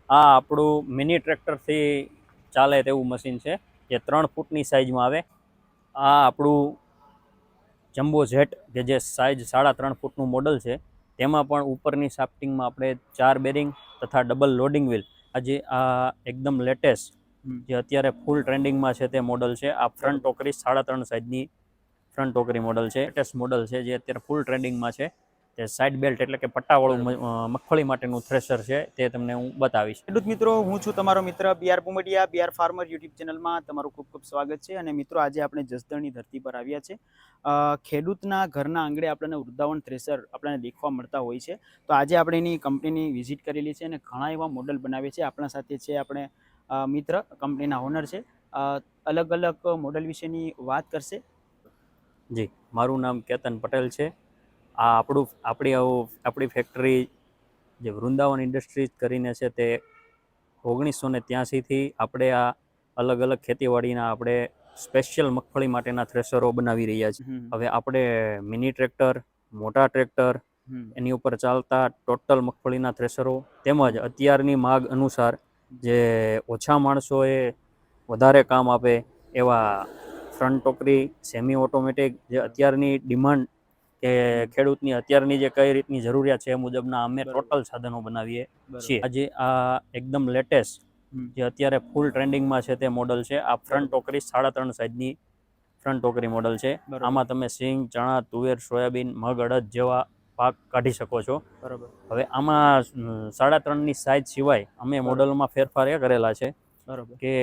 આ આપણું મિની ટ્રેક્ટરથી ચાલે તેવું મશીન છે જે 3 ફૂટની સાઇઝમાં આવે. આ આપણું જમ્બો જેટ કે જે સાઇઝ 3.5 ફૂટનું મોડલ છે, તેમાં પણ ઉપરની શાફ્ટિંગમાં આપણે 4 બેરિંગ તથા ડબલ લોડિંગ વ્હીલ, આજે આ એકદમ લેટેસ્ટ જે અત્યારે ફૂલ ટ્રેન્ડિંગમાં છે તે મોડલ છે. આ ફ્રન્ટ ટોકરી 3.5 સાઇઝની ફ્રન્ટ ટોકરી મોડલ છે. લેટેસ્ટ મોડલ છે જે અત્યારે ફૂલ ટ્રેન્ડિંગમાં છે. તે સાઇડ બેલ્ટ એટલે કે પટ્ટાવાળું મગફળી માટેનું થ્રેશર છે, તે તમને હું બતાવીશ. ખેડૂત મિત્રો, હું છું તમારો મિત્ર બીઆર પુમડિયા. બીઆર ફાર્મર યુટ્યુબ ચેનલમાં તમારું ખૂબ ખૂબ સ્વાગત છે. અને મિત્રો, આજે આપણે જસદણની ધરતી પર આવ્યા છે. ખેડૂતના ઘરના આંગણે આપણને વૃંદાવન થ્રેશર આપણને દેખવા મળતા હોય છે. તો આજે આપણે એની કંપનીની વિઝિટ કરેલી છે અને ઘણા એવા મોડલ બનાવે છે. આપણા સાથે છે આપણે મિત્ર, કંપનીના ઓનર છે. અલગ અલગ મોડલ વિશેની વાત કરશે. જી, મારું નામ કેતન પટેલ છે. આ આપણી ફેક્ટરી જે વૃંદાવન ઇન્ડસ્ટ્રીઝ કરીને છે, તે 1983થી આપણે આ અલગ અલગ ખેતીવાડીના આપણે સ્પેશિયલ મગફળી માટેના થ્રેશરો બનાવી રહ્યા છીએ. હવે આપણે મિની ટ્રેક્ટર, મોટા ટ્રેક્ટર, એની ઉપર ચાલતા ટોટલ મગફળીના થ્રેશરો, તેમજ અત્યારની માગ અનુસાર જે ઓછા માણસોએ વધારે કામ આપે એવા ફ્રન્ટ ટોકરી, સેમી ઓટોમેટિક, જે અત્યારની ડિમાન્ડ કે ખેડૂતની અત્યારની જે કઈ રીતની જરૂરિયાત છે એ મુજબના અમે ટોટલ સાધનો બનાવીએ છીએ. આજે આ એકદમ લેટેસ્ટ જે અત્યારે ફૂલ ટ્રેન્ડિંગમાં છે તે મોડલ છે. આ ફ્રન્ટ ટોકરી 3.5 સાઇઝની ફ્રન્ટ ટોકરી મોડલ છે. આમાં તમે સિંગ, ચણા, તુવેર, સોયાબીન, મગ, અડદ જેવા પાક કાઢી શકો છો. બરાબર. હવે આમાં 3.5ની સાઇઝ સિવાય અમે મોડલમાં ફેરફાર એ કરેલા છે કે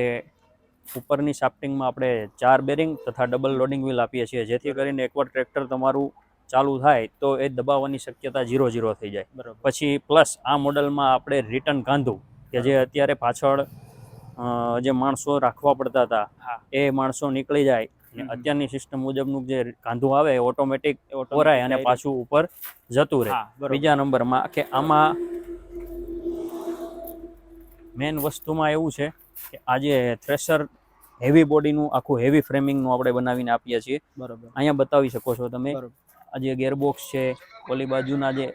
ઉપરની શાફ્ટિંગમાં આપણે 4 બેરિંગ તથા ડબલ લોડિંગ વ્હીલ આપીએ છીએ, જેથી કરીને એકવાર ટ્રેક્ટર તમારું ચાલુ થાય તો એ દબાવવાની શક્યતા 0 થઈ જાય. પછી પ્લસ આ મોડલમાં આપણે રિટર્ન કાંધું કે જે અત્યારે પાછળ જે માણસો રાખવા પડતા હતા એ માણસો નીકળી જાય અને અત્યારની સિસ્ટમ મુજબનું જે કાંધું આવે ઓટોમેટિક ઓરાય અને પાછું ઉપર જતું રહે. બીજા નંબરમાં કે આમાં મેન વસ્તુમાં એવું છે કે આજે થ્રેશર હેવી બોડીનું, આખું હેવી ફ્રેમિંગનું આપણે બનાવીને આપીએ છીએ. બરાબર. અહીંયા બતાવી શકો છો તમે. આ જે ગેરબોક્સ છે, ઓલી બાજુના જે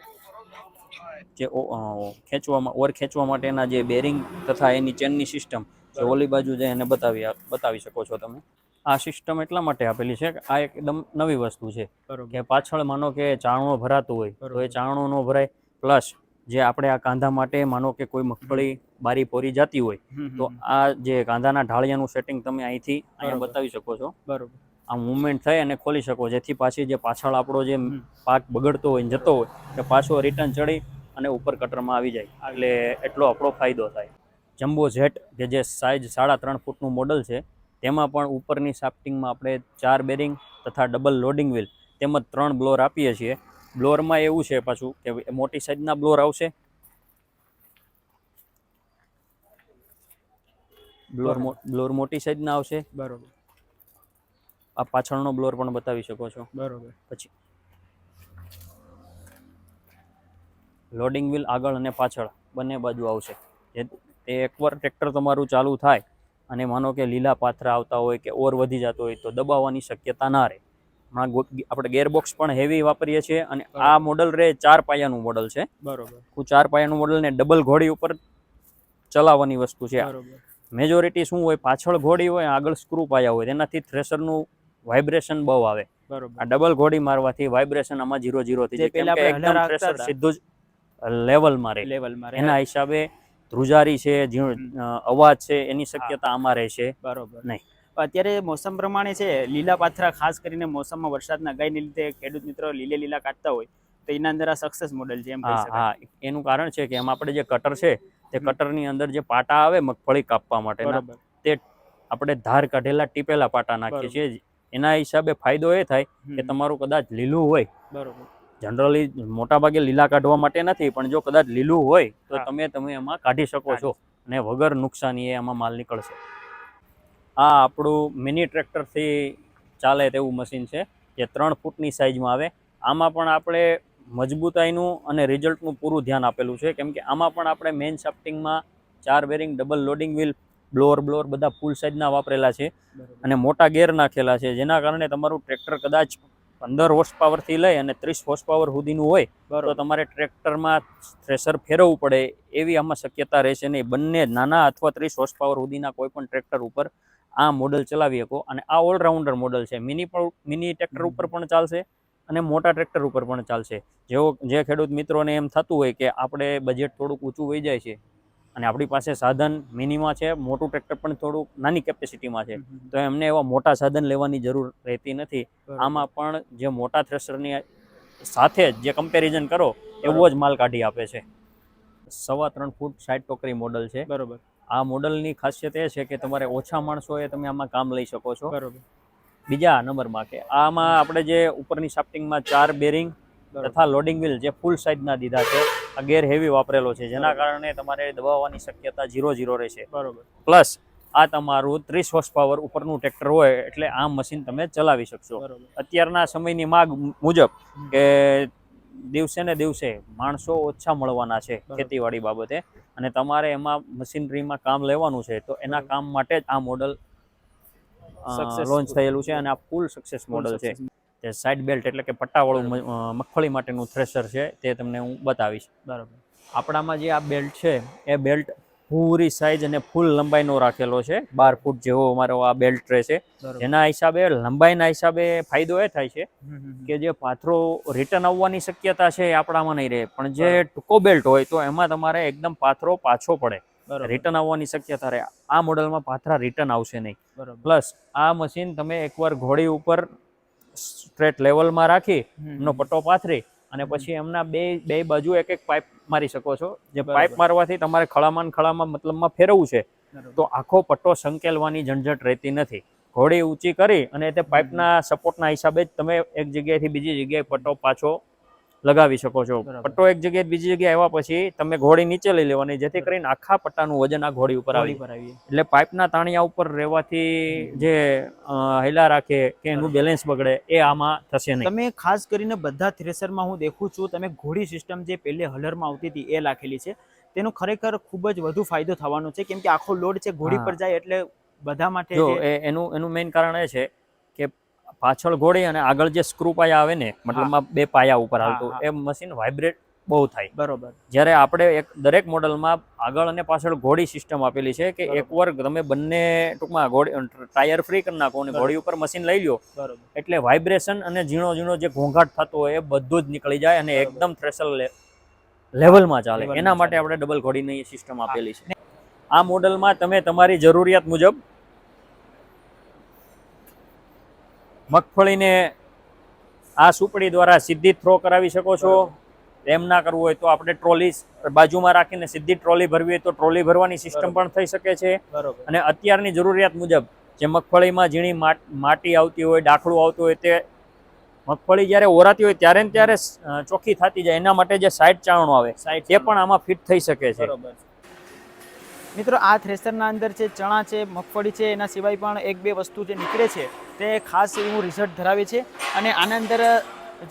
ખેંચવા માટેના જે બેરિંગ તથા એની ચેનની સિસ્ટમ જે ઓલી બાજુ છે એને બતાવી શકો છો તમે. આ સિસ્ટમ એટલા માટે આપેલી છે કે આ એકદમ નવી વસ્તુ છે કે પાછળ માનો કે ચાણો ભરાતું હોય તો એ ચાણો ન ભરાય. પ્લસ જે આપણે આ કાંધા માટે માનો કે કોઈ મગફળી બારી પોરી જતી હોય તો આ જે કાંધાના ઢાળિયાનું સેટિંગ તમે અહીંયા બતાવી શકો છો. બરોબર. આ મુવમેન્ટ થઈ અને ખોલી શકો, જેથી પાછી જે પાછળ આપણો જે પાક બગડતો હોય જતો હોય કે પાછો રિટર્ન ચડી અને ઉપર કટરમાં આવી જાય, એટલે એટલો આપણો ફાયદો થાય. જમ્બો જેટ કે જે સાઇઝ 3.5 ફૂટનું મોડલ છે, તેમાં પણ ઉપરની શાફ્ટિંગમાં આપણે 4 બેરિંગ તથા ડબલ લોડિંગ વ્હીલ તેમજ 3 બ્લોર આપીએ છીએ. બ્લોરમાં એવું છે પાછું કે મોટી સાઇઝના બ્લોર આવશે. બ્લોર મોટી સાઇઝના આવશે. બરોબર. આ પાછળનો બ્લોર પણ બતાવી શકો છો. બરોબર. પછી લોડિંગ વ્હીલ આગળ અને પાછળ બંને બાજુ આવશે. તે એકવાર ટ્રેક્ટર તમારું ચાલુ થાય અને માનો કે લીલા પાથરા આવતા હોય કે ઓર વધી જતો હોય તો દબાવવાની શક્યતા ના રહે. આપણે ગેરબોક્સ પણ હેવી વાપરીએ છીએ અને આ મોડલ 4 પાયાનું મોડલ છે. બરોબર. 4 પાયાનું મોડલ ને ડબલ ઘોડી ઉપર ચલાવવાની વસ્તુ છે. મેજોરિટી શું હોય, પાછળ ઘોડી હોય, આગળ સ્ક્રૂ પાયા હોય, તેનાથી થ્રેશરનું વાઇબ્રેશન બહુ આવે. આ ડબલ ઘોડી મારવાથી વાઇબ્રેશન આમાં 0 થઈ જાય, કેમ કે એકદમ થ્રેશર સીધું જ લેવલમાં રહે. એના હિસાબે ધ્રુજારી છે, અવાજ છે, એની શક્યતા આમાં રહેશે બરોબર નહીં. અત્યારે મોસમ પ્રમાણે છે, લીલા પાથરા ખાસ કરીને મોસમમાં વરસાદના ગાયને લીધે ખેડૂત મિત્રો લીલા કાઢતા હોય તો એના અંદર આ સક્સેસ મોડલ છે એમ કહી શકાય. હા, એનું કારણ છે કે એમાં આપણે જે કટર છે તે કટરની અંદર જે પાટા આવે મગફળી કાપવા માટેના, તે આપણે ધાર કાઢેલા ટીપેલા પાટા નાખીએ છીએ. એના હિસાબે ફાયદો એ થાય કે તમારું કદાચ લીલું હોય, બરોબર, જનરલી મોટાભાગે લીલા કાઢવા માટે નથી, પણ જો કદાચ લીલું હોય તો તમે એમાં કાઢી શકો છો અને વગર નુકસાની એમાં માલ નીકળશે. આ આપણું મિની ટ્રેક્ટરથી ચાલે તેવું મશીન છે જે 3 ફૂટની સાઇઝમાં આવે. આમાં પણ આપણે મજબૂતાઈનું અને રિઝલ્ટનું પૂરું ધ્યાન આપેલું છે, કેમ કે આમાં પણ આપણે મેઇન શાફ્ટિંગમાં 4 bearing, double loading wheel, blower બધા ફૂલ સાઇઝના વાપરેલા છે અને મોટા ગેર નાખેલા છે, જેના કારણે તમારું ટ્રેક્ટર કદાચ 15 હોર્સ પાવરથી લઈ અને 30 હોર્સ પાવર સુધીનું હોય તો બરોબર તમારે ટ્રેક્ટરમાં થ્રેશર ફેરવવું પડે એવી આમાં શક્યતા રહેશે નહીં. બંને નાના અથવા 30 હોર્સ પાવર સુધીના કોઈ પણ ટ્રેક્ટર ઉપર આ મોડલ ચલાવી શકો. અને આ ઓલરાઉન્ડર મોડલ છે. મિની ટ્રેક્ટર ઉપર પણ ચાલશે અને મોટા ટ્રેક્ટર ઉપર પણ ચાલશે. જે ખેડૂત મિત્રોને એમ થતું હોય કે આપણે બજેટ થોડુંક ઊંચું વહી જાય છે અને આપણી પાસે સાધન મિનિમાં છે, મોટું ટ્રેક્ટર પણ થોડુંક નાની કેપેસિટીમાં છે, તો એમને એવા મોટા સાધન લેવાની જરૂર રહેતી નથી. આમાં પણ જે મોટા થ્રેશરની સાથે જે કમ્પેરિઝન કરો એવો જ માલ કાઢી આપે છે. 3.25 ફૂટ 60 ટોકરી મોડલ છે. બરોબર આ મોડલની ખાસિયત એ છે કે તમારે ઓછા માણસોએ તમે આમાં કામ લઈ શકો છો. બરોબર બીજા નંબરમાં કે આમાં આપણે જે ઉપરની શાફ્ટિંગમાં 4 બેરિંગ તથા લોડિંગ વ્હીલ જે ફૂલ સાઇઝના દીધા છે, આ ગેર હેવી વાપરેલો છે, જેના કારણે તમારે દબાવવાની શક્યતા 0 રહેશે. બરોબર પ્લસ આ તમારું 30 હોર્સ પાવર ઉપરનું ટ્રેક્ટર હોય એટલે આ મશીન તમે ચલાવી શકશો. બરોબર અત્યારના સમયની માંગ મુજબ કે દિવસે ને દિવસે માણસો ઓછા મળવાના છે ખેતીવાડી બાબતે, અને તમારે એમાં મશીનરીમાં કામ લેવાનું છે, તો એના કામ માટે જ આ મોડલ લોન્ચ થયેલું છે. અને આ ફૂલ સક્સેસ મોડલ છે. તે સાઇડ બેલ્ટ એટલે કે પટ્ટાવાળું મગફળી માટેનું થ્રેશર છે, તે તમને હું બતાવીશ. બરોબર આપણામાં જે આ બેલ્ટ છે એ બેલ્ટ પૂરી સાઇઝ અને ફૂલ લંબાઈનો રાખેલો છે. 12 ફૂટ જેવો અમારો આ બેલ્ટ રહે છે. જેના હિસાબે લંબાઈના હિસાબે ફાયદો એ થાય છે કે જે પાથરો રિટર્ન આવવાની શક્યતા છે એ આપણામાં નહીં રહે, પણ જે ટૂંકો બેલ્ટ હોય તો એમાં તમારે એકદમ પાથરો પાછો પડે, રિટર્ન આવવાની શક્યતા રહે. આ મોડલમાં પાથરા રિટર્ન આવશે નહીં. પ્લસ આ મશીન તમે એકવાર ઘોડી ઉપર સ્ટ્રેટ લેવલમાં રાખી એમનો પટ્ટો પાથરી અને પછી એમના બે બાજુ એક પાઇપ મારી શકો છો. જે પાઇપ મારવાથી તમારે ખળામાં મતલબમાં ફેરવવું છે તો આખો પટ્ટો સંકેલવાની ઝંઝટ રહેતી નથી. ઘોડી ઊંચી કરી અને તે પાઇપના સપોર્ટના હિસાબે જ તમે એક જગ્યાએથી બીજી જગ્યાએ પટ્ટો પાછો લગાવી શકો છો. પટ્ટો એક જગ્યાએ બીજી જગ્યાએ આવ્યા પછી તમે ઘોડી નીચે લઈ લેવાની, જેથી કરીને આખા પટ્ટાનું વજન આ ઘોડી ઉપર આવી એટલે પાઇપના તાણિયા ઉપર રહેવાથી જે હેલા રાખે કે એનું બેલેન્સ બગડે એ આમાં થશે નહીં. તમે ખાસ કરીને બધા થ્રેશરમાં હું દેખું છું તમે ઘોડી સિસ્ટમ જે પહેલે હલરમાં આવતી હતી એ રાખેલી છે. તેનો ખરેખર ખૂબ જ વધુ ફાયદો થવાનો છે, કેમ કે આખો લોડ છે ઘોડી પર જાય એટલે બધા માટે જો એનું મેઇન કારણ એ છે કે પાછળ ઘોડી અને આગળ જે સ્ક્રૂ પાયા આવે ને, મતલબમાં 2 પાયા ઉપર હાલતું, એ મશીન વાઇબ્રેટ બહુ થાય. બરોબર જ્યારે આપણે દરેક મોડલમાં આગળ અને પાછળ ઘોડી સિસ્ટમ આપેલી છે કે એકવાર તમે બંને ટૂંકમાં ઘોડી ટાયર ફ્રી કરી નાખો અને ઘોડી ઉપર મશીન લઈ લો એટલે વાઇબ્રેશન અને ઝીણો જે ઘોંઘાટ થતો હોય એ બધું જ નીકળી જાય અને એકદમ થ્રેશર લેવલમાં ચાલે. એના માટે આપણે ડબલ ઘોડીની સિસ્ટમ આપેલી છે. આ મોડલમાં તમે તમારી જરૂરિયાત મુજબ મગફળીને આ સુપડી દ્વારા સીધી થ્રો કરાવી શકો છો. એમ ના કરવું હોય તો આપણે ટ્રોલી બાજુમાં રાખીને સીધી ટ્રોલી ભરવી હોય તો ટ્રોલી ભરવાની સિસ્ટમ પણ થઈ શકે છે. અને અત્યારની જરૂરિયાત મુજબ જે મગફળીમાં ઝીણી માટી આવતી હોય, ડાખલું આવતું હોય, તે મગફળી જ્યારે ઓરાતી હોય ત્યારે ને ત્યારે ચોખ્ખી થતી જાય, એના માટે જે સાઈડ ચાવણો આવે તે પણ આમાં ફિટ થઈ શકે છે. મિત્રો આ થ્રેશરના અંદર છે ચણા છે, મગફળી છે, એના સિવાય પણ 1-2 વસ્તુ જે નીકળે છે તે ખાસ એવું રિઝલ્ટ ધરાવે છે. અને આના અંદર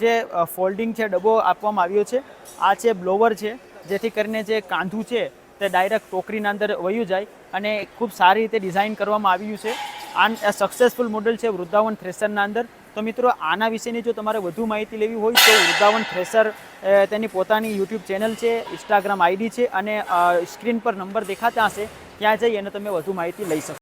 જે ફોલ્ડિંગ છે ડબ્બો આપવામાં આવ્યો છે. આ છે બ્લોવર છે, જેથી કરીને જે કાંધું છે તે ડાયરેક્ટ ટોકરીના અંદર વયું જાય અને ખૂબ સારી રીતે ડિઝાઇન કરવામાં આવ્યું છે. આ સક્સેસફુલ મોડલ છે વૃંદાવન થ્રેશરના અંદર. તો મિત્રો આના વિશેની જો તમારે વધુ માહિતી લેવી હોય તો વૃંદાવન થ્રેશર તેની પોતાની યુટ્યુબ ચેનલ છે, ઇન્સ્ટાગ્રામ આઈડી છે અને સ્ક્રીન પર નંબર દેખાતા હશે, ત્યાં જઈ અને તમે વધુ માહિતી લઈ શકો.